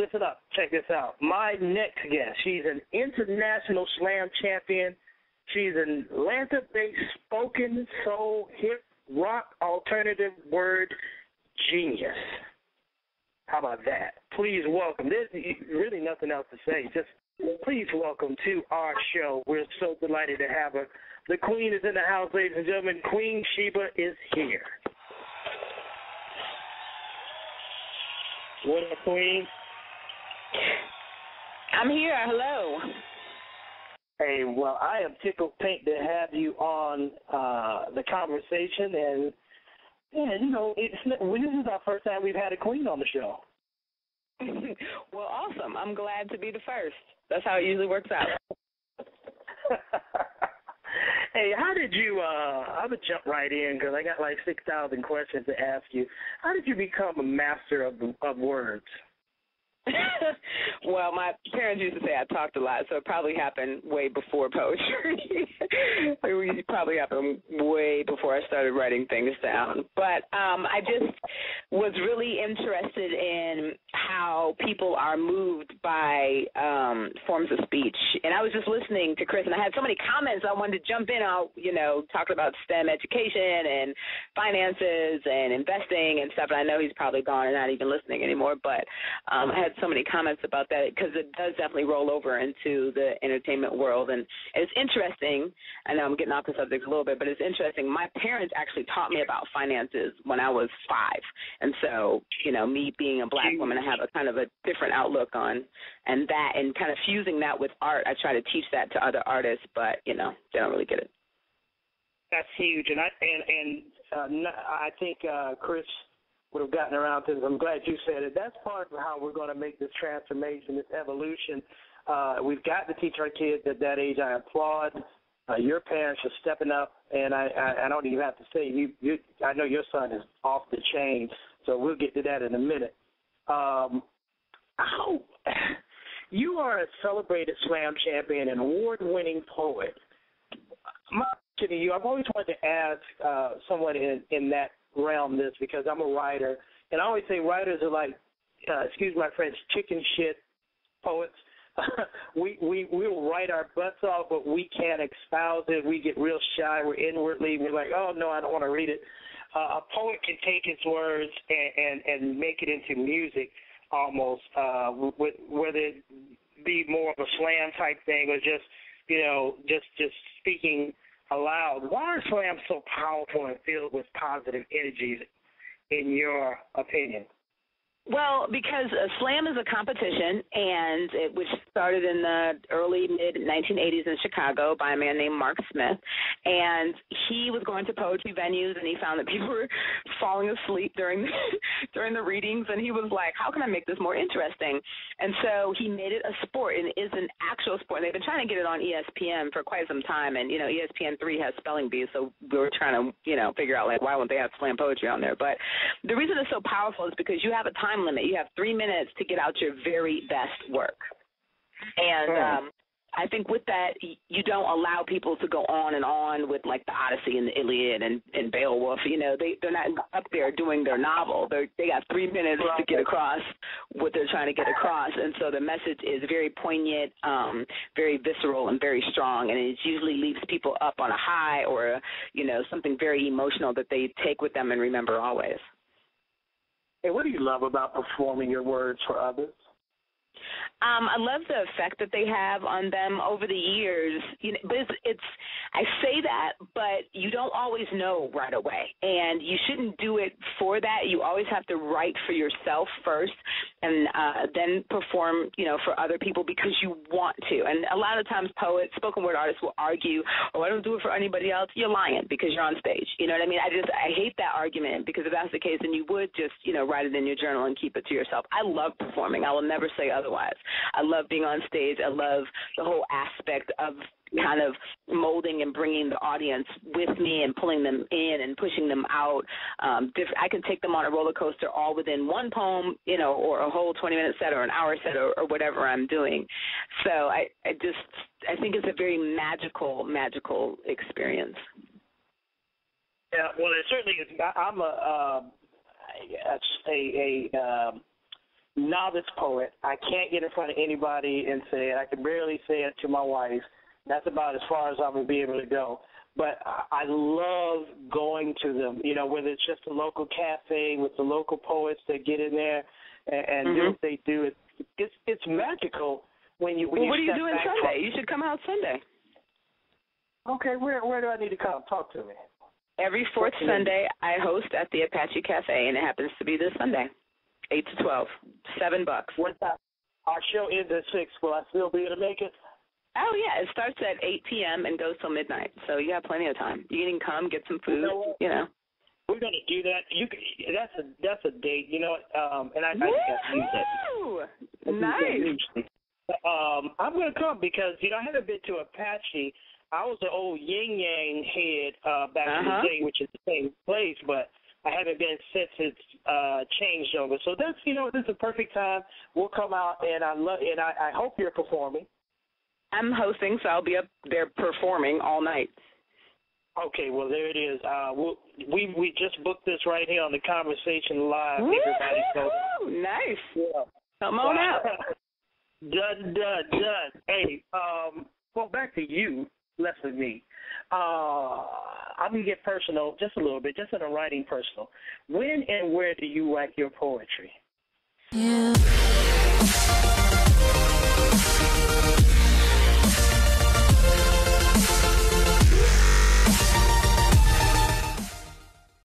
listen up. Check this out. My next guest, she's an international slam champion. She's an Atlanta-based spoken soul, hip, rock, alternative word genius. How about that? Please welcome. There's really nothing else to say. Just please welcome to our show. We're so delighted to have her. The Queen is in the house, ladies and gentlemen. Queen Sheba is here. What up, Queen? I'm here. Hello. Hey, well, I am tickled pink to have you on the conversation, and you know, this is our first time we've had a queen on the show. Well, awesome. I'm glad to be the first. That's how it usually works out. Hey, how did you, I'm going to jump right in because I got like 6,000 questions to ask you. How did you become a master of words? Well, my parents used to say I talked a lot, so it probably happened way before poetry. It probably happened way before I started writing things down. But I just was really interested in how people are moved by forms of speech. And I was just listening to Chris, and I had so many comments. I wanted to jump in on, talking about STEM education and finances and investing and stuff. And I know he's probably gone and not even listening anymore, but I had so many comments about that because it does definitely roll over into the entertainment world. And it's interesting. I know I'm getting off the subject a little bit, but it's interesting. My parents actually taught me about finances when I was 5. And so, me being a black woman, I have a kind of a different outlook on and kind of fusing that with art. I try to teach that to other artists, but, they don't really get it. That's huge. And I think Chris would have gotten around to this. I'm glad you said it. That's part of how we're going to make this transformation, this evolution. We've got to teach our kids at that age. I applaud your parents for stepping up, and I don't even have to say, you. I know your son is off the chain, so we'll get to that in a minute. You are a celebrated slam champion and award-winning poet. My question to you, I've always wanted to ask someone in that realm this because I'm a writer, and I always say writers are like, excuse my French, chicken shit poets. We'll write our butts off, but we can't espouse it. We get real shy. We're like, oh, no, I don't want to read it. A poet can take his words and make it into music almost, whether it be more of a slam type thing or just speaking aloud. Why are slams so powerful and filled with positive energies, in your opinion? Well, because slam is a competition, and which started in the early, mid-1980s in Chicago by a man named Mark Smith, and he was going to poetry venues, and he found that people were falling asleep during the readings, and he was like, how can I make this more interesting? And so he made it a sport, and it is an actual sport. And they've been trying to get it on ESPN for quite some time, and, ESPN3 has spelling bees, so we were trying to, figure out, why won't they have slam poetry on there? But the reason it's so powerful is because you have a time limit. You have 3 minutes to get out your very best work. And I think with that, you don't allow people to go on and on with, like, the Odyssey and the Iliad and Beowulf. They're not up there doing their novel. They got 3 minutes to get across what they're trying to get across. And so the message is very poignant, very visceral, and very strong. And it usually leaves people up on a high or, something very emotional that they take with them and remember always. Hey, what do you love about performing your words for others? I love the effect that they have on them over the years. But it's I say that, but you don't always know right away, and you shouldn't do it for that. You always have to write for yourself first, and then perform, for other people because you want to. And a lot of times, poets, spoken word artists will argue, "Oh, I don't do it for anybody else." You're lying because you're on stage. You know what I mean? I hate that argument because if that's the case, then you would just write it in your journal and keep it to yourself. I love performing. I will never say otherwise. I love being on stage. I love the whole aspect of kind of molding and bringing the audience with me and pulling them in and pushing them out. I can take them on a roller coaster all within one poem, or a whole 20-minute set or an hour set or whatever I'm doing. So I think it's a very magical experience. Yeah, well, it certainly is. I'm novice poet. I can't get in front of anybody and say it. I can barely say it to my wife. That's about as far as I'm going to be able to go. But I love going to them, you know, whether it's just a local cafe with the local poets that get in there and do what they do. It's magical when you what are you step doing back Sunday? You should come out Sunday. Okay, where do I need to come? Talk to me. Every fourth Sunday, I host at the Apache Cafe, and it happens to be this Sunday, 8 to 12, $7. What time? Our show ends at 6. Will I still be able to make it? Oh, yeah. It starts at 8 p.m. and goes till midnight, so you have plenty of time. You can come, get some food, you know. We're going to do that. That's a date, you know, and I got to use that. Nice. I'm going to come because, you know, I haven't been to Apache. I was the old Yin Yang head back in the day, which is the same place, but I haven't been since it's changed over. So that's, you know, this is a perfect time. We'll come out, and I hope you're performing. I'm hosting, so I'll be up there performing all night. Okay, well, there it is. We just booked this right here on the Conversation Live, everybody. So nice. Yeah. Come on out. Done. Hey, well, back to you, less of me. I'm going to get personal just a little bit, just in a writing personal. When and where do you write your poetry? Yeah.